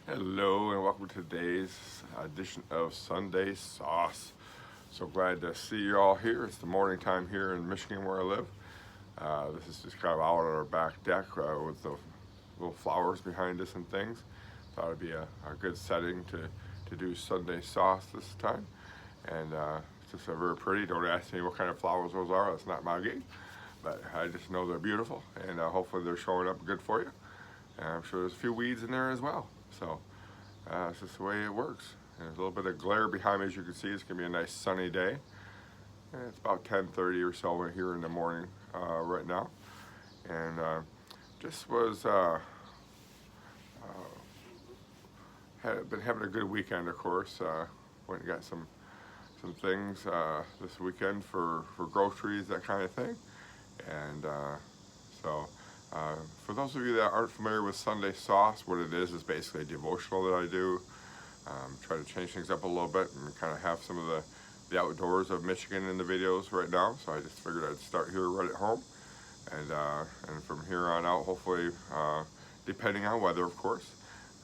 Hello and welcome to today's edition of Sunday Sauce. So glad to see you all here. It's the morning time here in Michigan where I live. This is just kind of out on our back deck with the little flowers behind us and things. Thought it'd be a good setting to do Sunday Sauce this time. And it's just very pretty. Don't ask me what kind of flowers those are. That's not my game. But I just know they're beautiful and hopefully they're showing up good for you. And I'm sure there's a few weeds in there as well. So it's just the way it works. And there's a little bit of glare behind me, as you can see. It's going to be a nice sunny day. And it's about 10:30 or so here in the morning right now. And just was had been having a good weekend, of course. Went and got some things this weekend for groceries, that kind of thing. And so. For those of you that aren't familiar with Sunday Sauce, what it is basically a devotional that I do. Try to change things up a little bit and kind of have some of the outdoors of Michigan in the videos right now. So I just figured I'd start here right at home. And from here on out, hopefully, depending on weather, of course,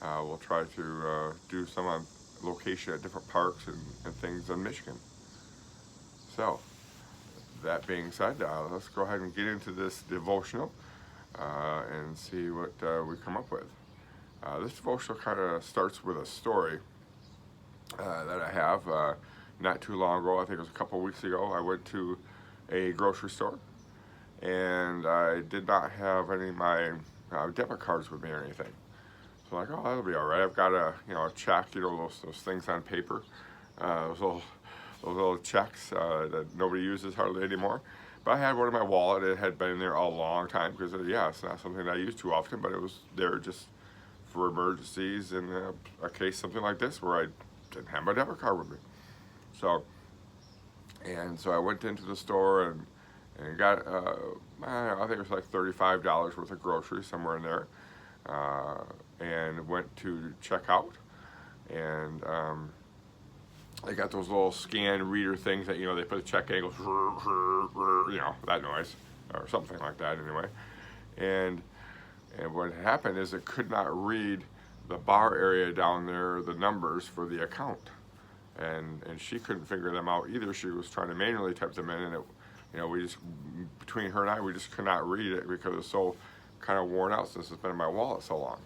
we'll try to do some on location at different parks and things in Michigan. So, that being said, let's go ahead and get into this devotional. And see what we come up with. This devotional kind of starts with a story that I have not too long ago. I think it was a couple weeks ago. I went to a grocery store and I did not have any of my debit cards with me or anything. So I'm like, oh, that'll be all right. I've got a check, those things on paper, those little checks that nobody uses hardly anymore. But I had one in my wallet. It had been in there a long time because, it's not something that I use too often, but it was there just for emergencies in a case something like this where I didn't have my debit card with me. So I went into the store and got, I think it was like $35 worth of groceries, somewhere in there, and went to check out. And they got those little scan reader things that, they put the check in, goes, that noise, or something like that anyway. And what happened is it could not read the bar area down there, the numbers for the account. And she couldn't figure them out either. She was trying to manually type them in, and we just, between her and I, we just could not read it because it was so kind of worn out since it's been in my wallet so long.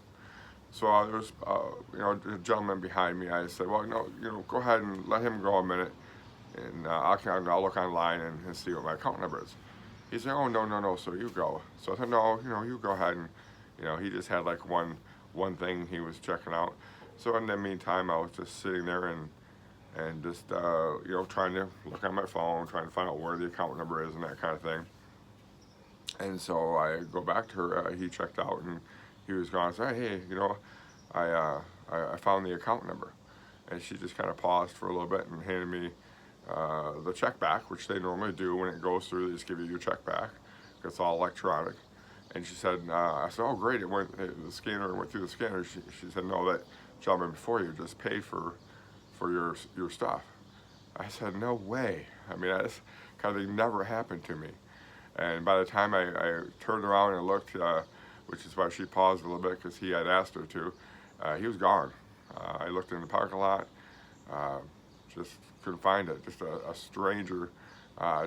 So there was, a gentleman behind me. I said, well, no, go ahead and let him go a minute, and I'll look online and see what my account number is. He said, oh, no, sir, you go. So I said, no, you go ahead. And, he just had like one thing he was checking out. So in the meantime, I was just sitting there and just, trying to look on my phone, trying to find out where the account number is and that kind of thing. And so I go back to her. He checked out and he was going to say, hey, I found the account number. And she just kind of paused for a little bit and handed me the check back, which they normally do when it goes through. They just give you your check back. It's all electronic. And she said, I said, oh, great, the scanner went through the scanner. She said, no, that gentleman before you just paid for your stuff. I said, no way. I mean, that's kind of thing never happened to me. And by the time I turned around and looked, which is why she paused a little bit because he had asked her to, he was gone. I looked in the parking lot, just couldn't find it. Just a stranger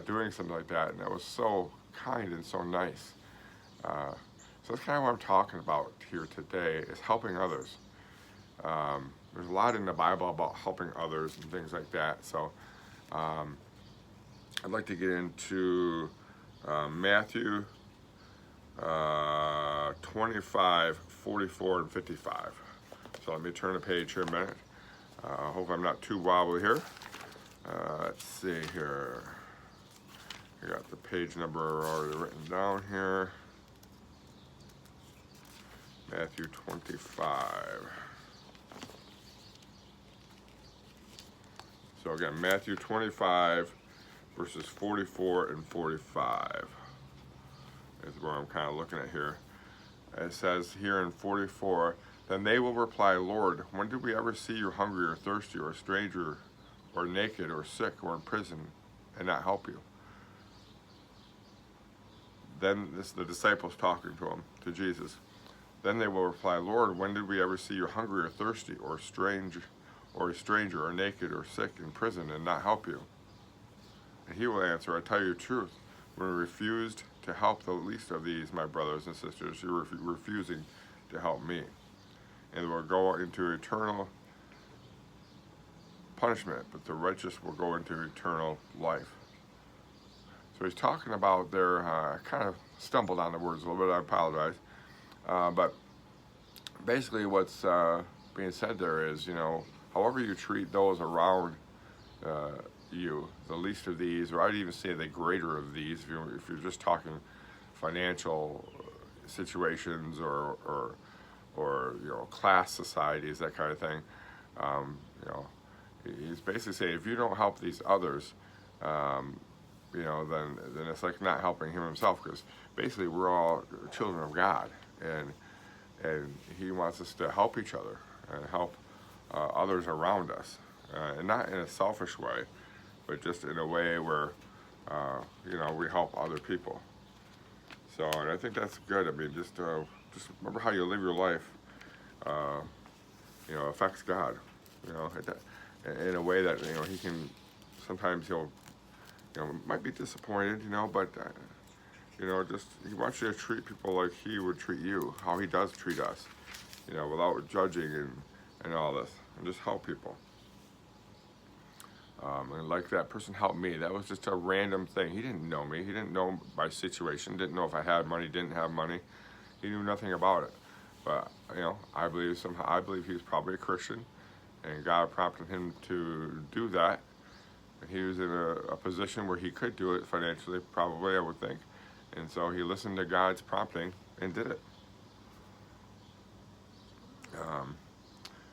doing something like that, and that was so kind and so nice. So that's kind of what I'm talking about here today, is helping others. There's a lot in the Bible about helping others and things like that. So I'd like to get into Matthew 25, 44, and 55. So let me turn the page here a minute. Hope I'm not too wobbly here. Let's see here. I got the page number already written down here. Matthew 25. So again, Matthew 25, verses 44 and 45 is where I'm kind of looking at here. It says here in 44, then they will reply, Lord, when did we ever see you hungry or thirsty or a stranger or naked or sick or in prison and not help you? Then this is the disciples talking to Jesus. Then they will reply, Lord, when did we ever see you hungry or thirsty or a stranger or naked or sick in prison and not help you? And he will answer, I tell you the truth, when we refused to help the least of these, my brothers and sisters, you're refusing to help me. And they will go into eternal punishment, but the righteous will go into eternal life. So he's talking about their, I kind of stumbled on the words a little bit, I apologize. But basically what's being said there is, however you treat those around you, the least of these, or I'd even say the greater of these, if you're just talking financial situations or class societies, that kind of thing. He's basically saying if you don't help these others, then it's like not helping him himself, because basically we're all children of God, and he wants us to help each other and help others around us, and not in a selfish way, but just in a way where we help other people. So, and I think that's good. I mean, just remember how you live your life affects God, in a way that he can, sometimes he'll might be disappointed, but just he wants you to treat people like he would treat you, how he does treat us, without judging and all this, and just help people. And like that person helped me. That was just a random thing. He didn't know me. He didn't know my situation. Didn't know if I had money, didn't have money. He knew nothing about it. But I believe he was probably a Christian, and God prompted him to do that. And he was in a position where he could do it financially, probably, I would think. And so he listened to God's prompting and did it.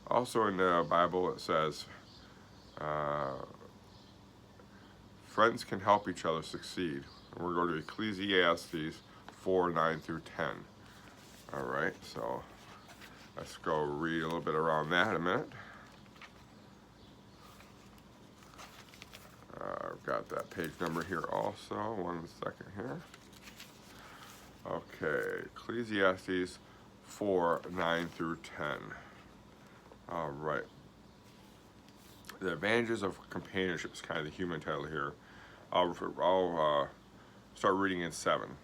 Also in the Bible it says, friends can help each other succeed. And we're going to Ecclesiastes 4:9-10. All right, so let's go read a little bit around that in a minute. I've got that page number here also. 1 second here. Okay, Ecclesiastes 4:9-10. All right. The advantages of companionship is kind of the human title here. I'll start reading in 7.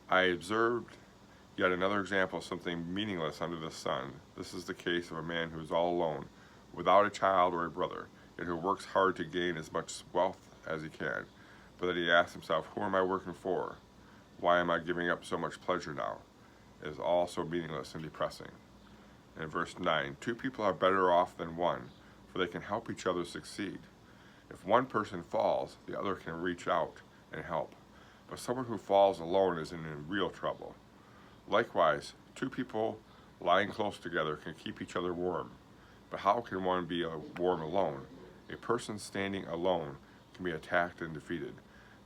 I observed yet another example of something meaningless under the sun. This is the case of a man who is all alone, without a child or a brother, yet who works hard to gain as much wealth as he can. But then he asks himself, who am I working for? Why am I giving up so much pleasure now? It is all so meaningless and depressing. In verse 9, 2 people are better off than one, for they can help each other succeed. If one person falls, the other can reach out and help. But someone who falls alone is in real trouble. Likewise, 2 people lying close together can keep each other warm. But how can one be warm alone? A person standing alone can be attacked and defeated,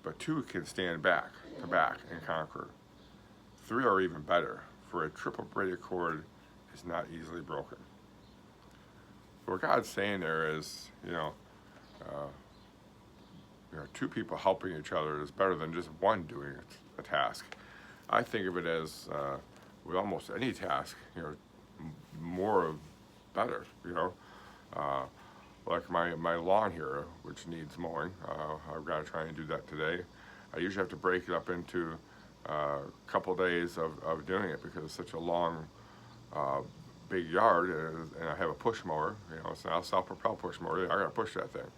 but 2 can stand back to back and conquer. 3 are even better, for a triple braided cord is not easily broken. So what God's saying there is, 2 people helping each other is better than just one doing a task. I think of it as, with almost any task, more better, like my lawn here, which needs mowing. I've got to try and do that today. I usually have to break it up into a couple days of doing it because it's such a long, big yard, and I have a push mower. It's not a self-propelled push mower. I got to push that thing.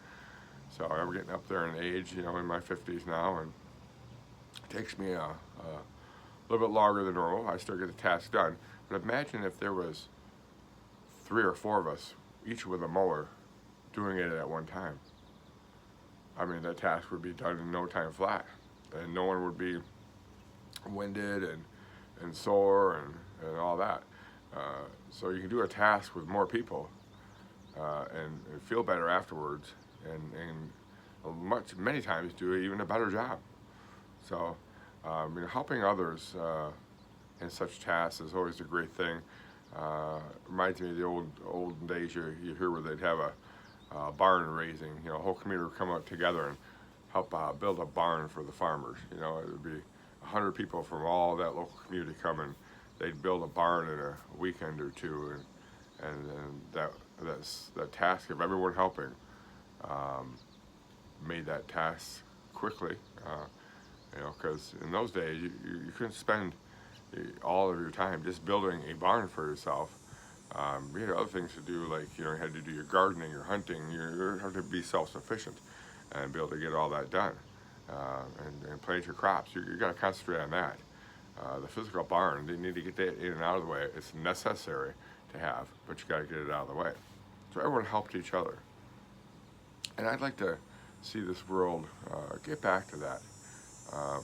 So I'm getting up there in age, in my 50s now, and it takes me a little bit longer than normal. I still get the task done. But imagine if there was 3 or 4 of us, each with a mower, doing it at one time. I mean, that task would be done in no time flat, and no one would be winded and sore and all that. So you can do a task with more people and feel better afterwards, and many times do even a better job. So helping others in such tasks is always a great thing. Reminds me of the old days you hear where they'd have a barn raising. A whole community would come up together and help build a barn for the farmers. It would be 100 people from all that local community come and they'd build a barn in a weekend or two, and that task of everyone helping um, made that task quickly. Because in those days you couldn't spend all of your time just building a barn for yourself. You had other things to do, like you had to do your gardening, your hunting. You had to be self-sufficient and be able to get all that done, and plant your crops. You got to concentrate on that. The physical barn, they need to get that in and out of the way. It's necessary to have, but you got to get it out of the way. So everyone helped each other, and I'd like to see this world get back to that. Um,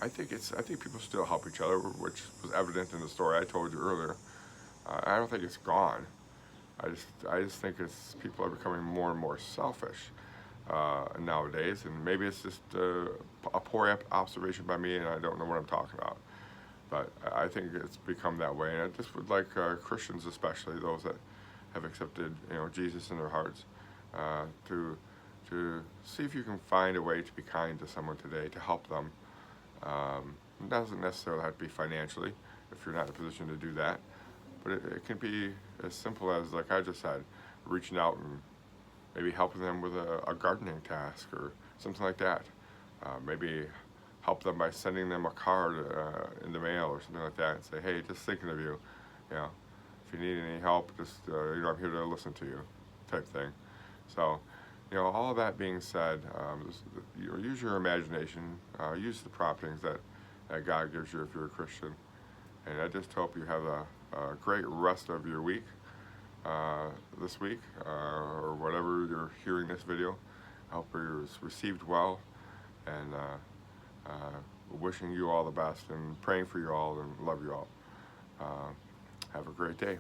I think people still help each other, which was evident in the story I told you earlier. I don't think it's gone. I just think people are becoming more and more selfish nowadays, and maybe it's just a poor observation by me, and I don't know what I'm talking about. But I think it's become that way, and I just would like Christians, especially those that have accepted Jesus in their hearts, to see if you can find a way to be kind to someone today, to help them. It doesn't necessarily have to be financially if you're not in a position to do that, but it can be as simple as, like I just said, reaching out and maybe helping them with a gardening task or something like that. Maybe help them by sending them a card in the mail or something like that, and say, hey, just thinking of you. If you need any help, just I'm here to listen to you, type thing. So, all of that being said, use your imagination, use the promptings that God gives you if you're a Christian, and I just hope you have a great rest of your week this week, or whatever you're hearing this video. I hope you're received well, and wishing you all the best and praying for you all and love you all. Have a great day.